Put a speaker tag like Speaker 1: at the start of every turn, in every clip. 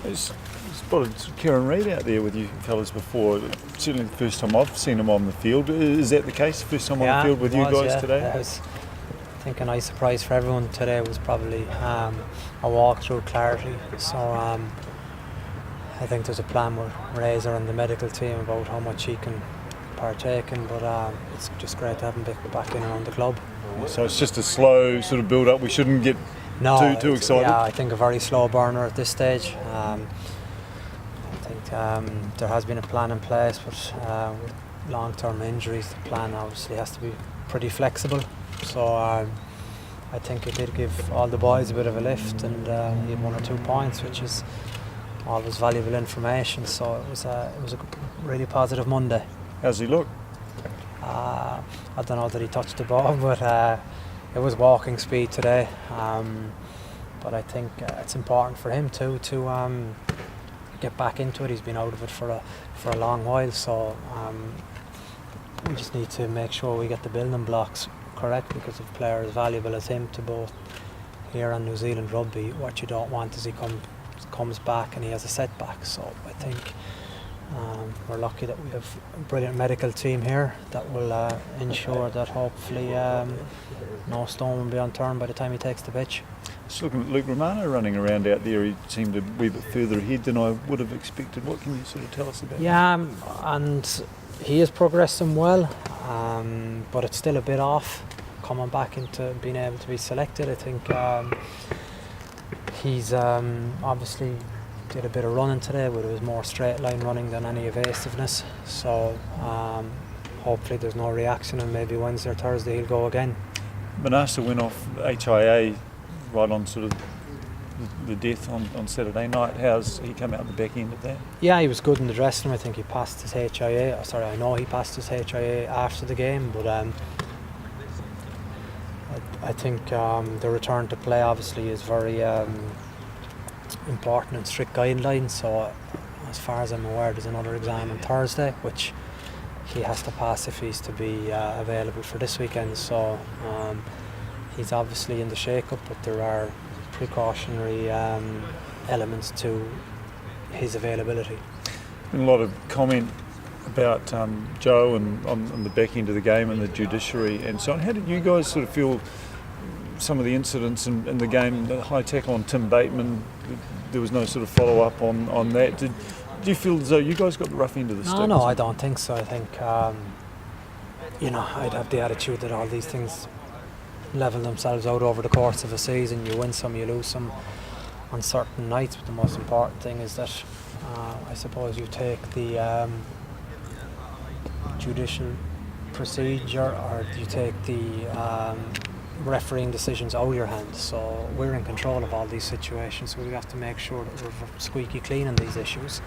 Speaker 1: It's spotted Kieran Read out there with you fellas before. Certainly the first time I've seen him on the field. Is that the case? First time on the field with you guys today?
Speaker 2: Yeah, it was, I think, a nice surprise for everyone today was probably a walk through clarity. So I think there's a plan with Razor and the medical team about how much he can partake in, but it's just great to have him back in around the club.
Speaker 1: So it's just a slow sort of build up. We shouldn't get too excited.
Speaker 2: Yeah, I think a very slow burner at this stage. I think there has been a plan in place, but with long-term injuries, the plan obviously has to be pretty flexible. So I think it did give all the boys a bit of a lift, and he had 1 or 2 points, which is always valuable information. So it was a really positive Monday.
Speaker 1: How's he look?
Speaker 2: I don't know that he touched the ball, but it was walking speed today. But I think it's important for him too to get back into it. He's been out of it for a long while, so we just need to make sure we get the building blocks correct, because if a player as valuable as him to both here and New Zealand rugby, what you don't want is he comes back and he has a setback. So I think we're lucky that we have a brilliant medical team here that will ensure that hopefully no stone will be unturned by the time he takes the pitch.
Speaker 1: Just looking at Luke Romano running around out there, he seemed a wee bit further ahead than I would have expected. What can you sort of tell us about that?
Speaker 2: Yeah, and he is progressing well, but it's still a bit off coming back into being able to be selected. I think he's obviously did a bit of running today, but it was more straight line running than any evasiveness. So hopefully there's no reaction, and maybe Wednesday or Thursday he'll go again.
Speaker 1: Manasa went off HIA right on sort of the death on Saturday night. How's he come out the back end of that? Yeah,
Speaker 2: he was good in the dressing room. I think he passed his HIA. I know he passed his HIA after the game, but I think the return to play obviously is very important and strict guidelines. So as far as I'm aware, there's another exam on Thursday, which he has to pass if he's to be available for this weekend. So he's obviously in the shake-up, but there are precautionary elements to his availability.
Speaker 1: Been a lot of comment about Joe and on the back end of the game and the judiciary and so on. How did you guys sort of feel some of the incidents in the game, the high tackle on Tim Bateman? There was no sort of follow-up on that. Did you feel as though you guys got the rough end of the stick?
Speaker 2: No, I don't think so. I think, I'd have the attitude that all these things level themselves out over the course of a season. You win some, you lose some on certain nights, but the most important thing is that I suppose you take the judicial procedure, or you take the refereeing decisions out of your hands. So we're in control of all these situations, so we have to make sure that we're squeaky clean on these issues.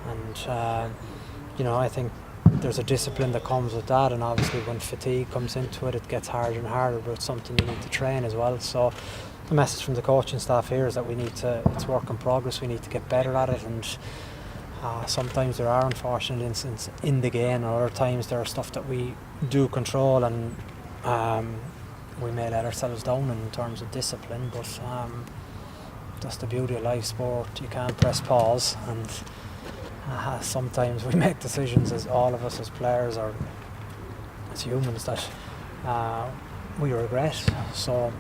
Speaker 2: And I think there's a discipline that comes with that, and obviously when fatigue comes into it, it gets harder and harder, but it's something you need to train as well. So the message from the coaching staff here is that it's work in progress. We need to get better at it, and sometimes there are unfortunate incidents in the game, and other times there are stuff that we do control, and we may let ourselves down in terms of discipline, but that's the beauty of live sport. You can't press pause, and sometimes we make decisions, as all of us as players or as humans, that we regret. So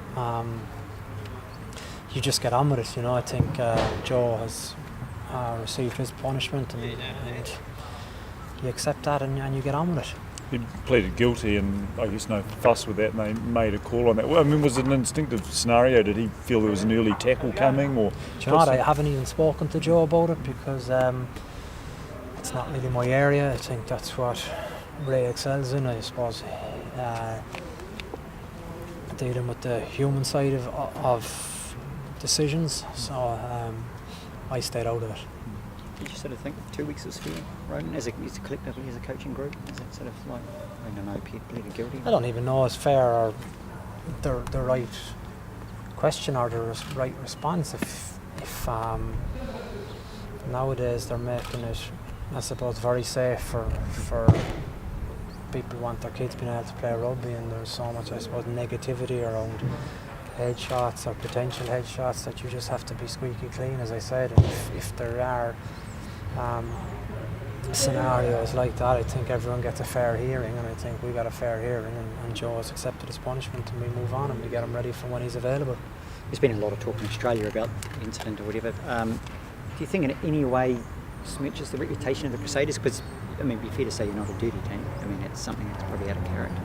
Speaker 2: you just get on with it. I think Joe has received his punishment, and you accept that, and you get on with it.
Speaker 1: He pleaded guilty, and I guess no fuss with that, and they made a call on that. Well, I mean, was it an instinctive scenario? Did he feel there was an early tackle coming? Or
Speaker 2: do you know what? I haven't even spoken to Joe about it, because it's not really my area. I think that's what Ray excels in, I suppose, dealing with the human side of decisions. So I stayed out of it.
Speaker 3: Did you sort of think 2 weeks is fair, Ronan, as a collectively, as a coaching group? Is it sort of like, I don't know, pleaded guilty?
Speaker 2: I don't even know it's fair or the right question or the right response. If nowadays they're making it, I suppose, very safe for people who want their kids being able to play rugby, and there's so much, I suppose, negativity around headshots or potential headshots that you just have to be squeaky clean, as I said. And if there are scenarios like that, I think everyone gets a fair hearing, and I think we got a fair hearing, and Joe has accepted his punishment, and we move on and we get him ready for when he's available.
Speaker 3: There's been a lot of talk in Australia about the incident or whatever. Do you think in any way smirches the reputation of the Crusaders? Because, I mean, it'd be fair to say you're not a dirty team. I mean, it's something that's probably out of character.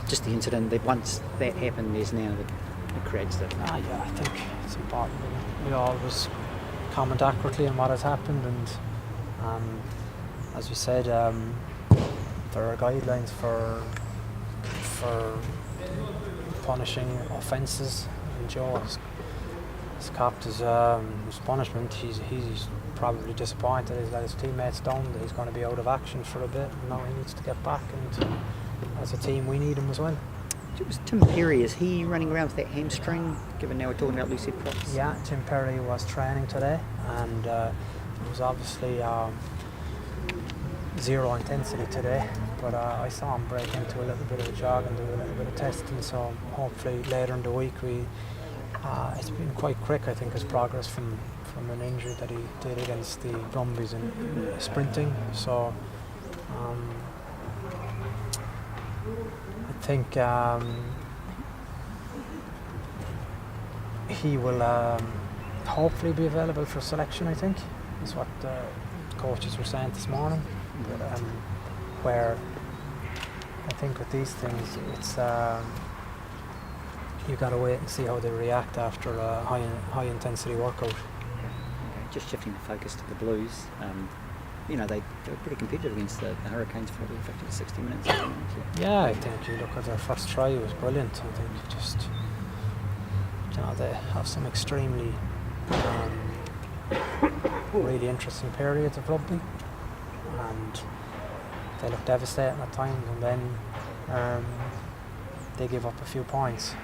Speaker 3: Just the incident, that once that happened, there's now it creates the...
Speaker 2: Yeah, I think it's important we always comment accurately on what has happened, and as we said, there are guidelines for punishing offences, and Joe has copped his punishment. He's probably disappointed that his teammates don't, that he's going to be out of action for a bit. Now he needs to get back, and as a team we need him as well.
Speaker 3: It was Tim Perry, is he running around with that hamstring, given now we're talking about loose head props?
Speaker 2: Yeah, Tim Perry was training today, and it was obviously zero intensity today, but I saw him break into a little bit of a jog and do a little bit of testing, so hopefully later in the week it's been quite quick, I think, his progress from an injury that he did against the Brumbies in sprinting, so I think he will hopefully be available for selection, I think, is what the coaches were saying this morning. Where I think with these things, it's you've got to wait and see how they react after a high intensity workout.
Speaker 3: Okay, just shifting the focus to the Blues. They were pretty competitive against the Hurricanes for 50 to 60 minutes.
Speaker 2: Yeah, I think you look at their first try, it was brilliant. I think just they have some extremely really interesting periods of rugby, and they look devastating at times, and then they give up a few points.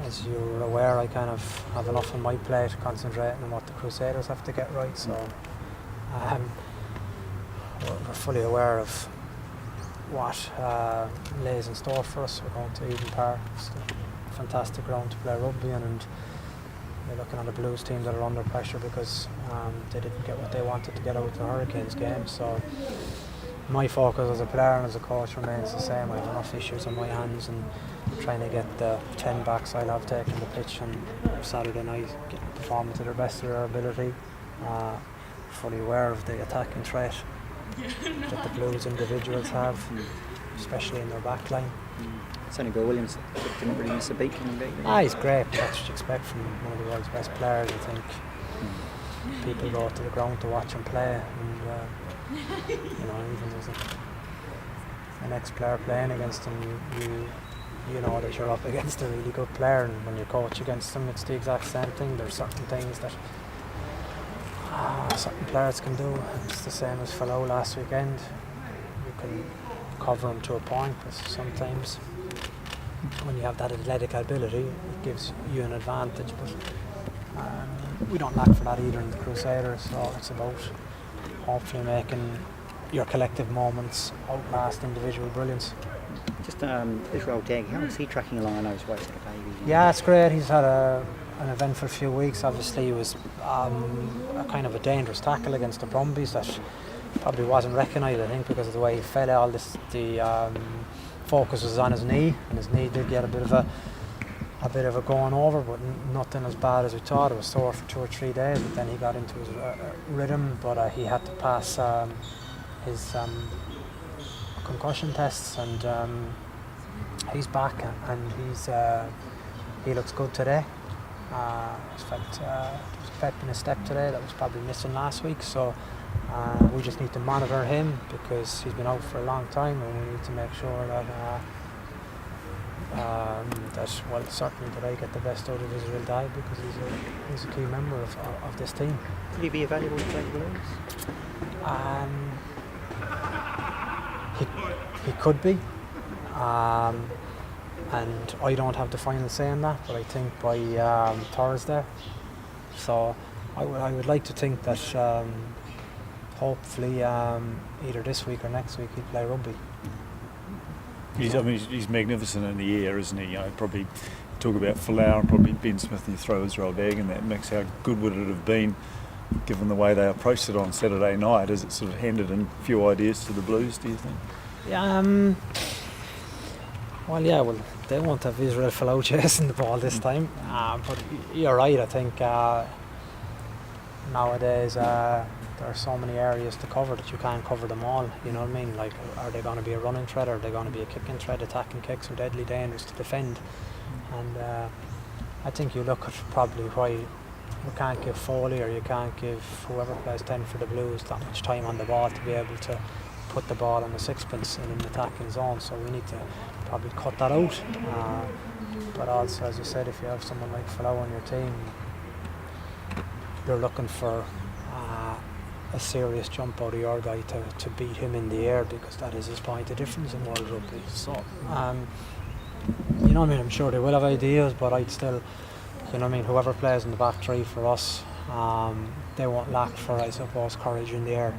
Speaker 2: As you're aware, I kind of have enough on my plate concentrating on what the Crusaders have to get right, so we're fully aware of what lays in store for us. We're going to Eden Park. It's a fantastic ground to play rugby in, and you're looking at a Blues team that are under pressure because they didn't get what they wanted to get out of the Hurricanes game. So my focus as a player and as a coach remains the same. I have enough issues on my hands, and trying to get the 10 backs I'll have taken the pitch on Saturday night, performing to their best of their ability. Fully aware of the attacking threat that the Blues individuals have, especially in their back line.
Speaker 3: Sonny Bill Williams didn't really miss a beat coming back.
Speaker 2: He's great, but that's what you expect from one of the world's best players. I think people go to the ground to watch him play, and even as an ex-player playing against him, you know that you're up against a really good player, and when you coach against him, it's the exact same thing. There's certain things that certain players can do. It's the same as Falau last weekend. You can cover him to a point, but sometimes when you have that athletic ability, it gives you an advantage. But we don't lack for that either in the Crusaders, so it's about hopefully making your collective moments outlast individual brilliance.
Speaker 3: Just Israel Dag, how is he tracking along? I know his wife's got a baby.
Speaker 2: Yeah, it's great. He's had an eventful few weeks. Obviously, he was a kind of a dangerous tackle against the Brumbies that probably wasn't recognised, I think, because of the way he fell. The focus was on his knee, and his knee did get a bit of a going over, but nothing as bad as we thought. It was sore for 2 or 3 days, but then he got into his rhythm. But he had to pass his concussion tests, and he's back, and he looks good today. In fact, there was a pep in his step today that was probably missing last week, so we just need to monitor him because he's been out for a long time, and we need to make sure that certainly that I get the best out of Israel Dag, because he's a key member of this team.
Speaker 3: Could he be available to play the Blues?
Speaker 2: He could be, and I don't have the final say on that, but I think by Thursday. So I would like to think that hopefully either this week or next week he'll play rugby.
Speaker 1: He's magnificent in the air, isn't he? You know, probably talk about Folau and probably Ben Smith and you throw Israel Dagg in that mix. How good would it have been, given the way they approached it on Saturday night? Has it sort of handed in a few ideas to the Blues, do you think?
Speaker 2: Yeah, well, they won't have Israel Folau chasing the ball this time. But you're right, I think nowadays there are so many areas to cover that you can't cover them all. You know what I mean? Like, are they going to be a running threat, or are they going to be a kicking threat? Attacking kicks are deadly dangerous to defend. And I think you look at probably why you can't give Foley or you can't give whoever plays 10 for the Blues that much time on the ball to be able to put the ball in the sixpence in an attacking zone. So we need to probably cut that out. But also, as you said, if you have someone like Folau on your team, you're looking for a serious jump out of your guy to beat him in the air, because that is his point of difference in World Rugby. So, you know what I mean, I'm sure they will have ideas, but I'd still, you know what I mean, whoever plays in the back three for us, they won't lack for, I suppose, courage in the air.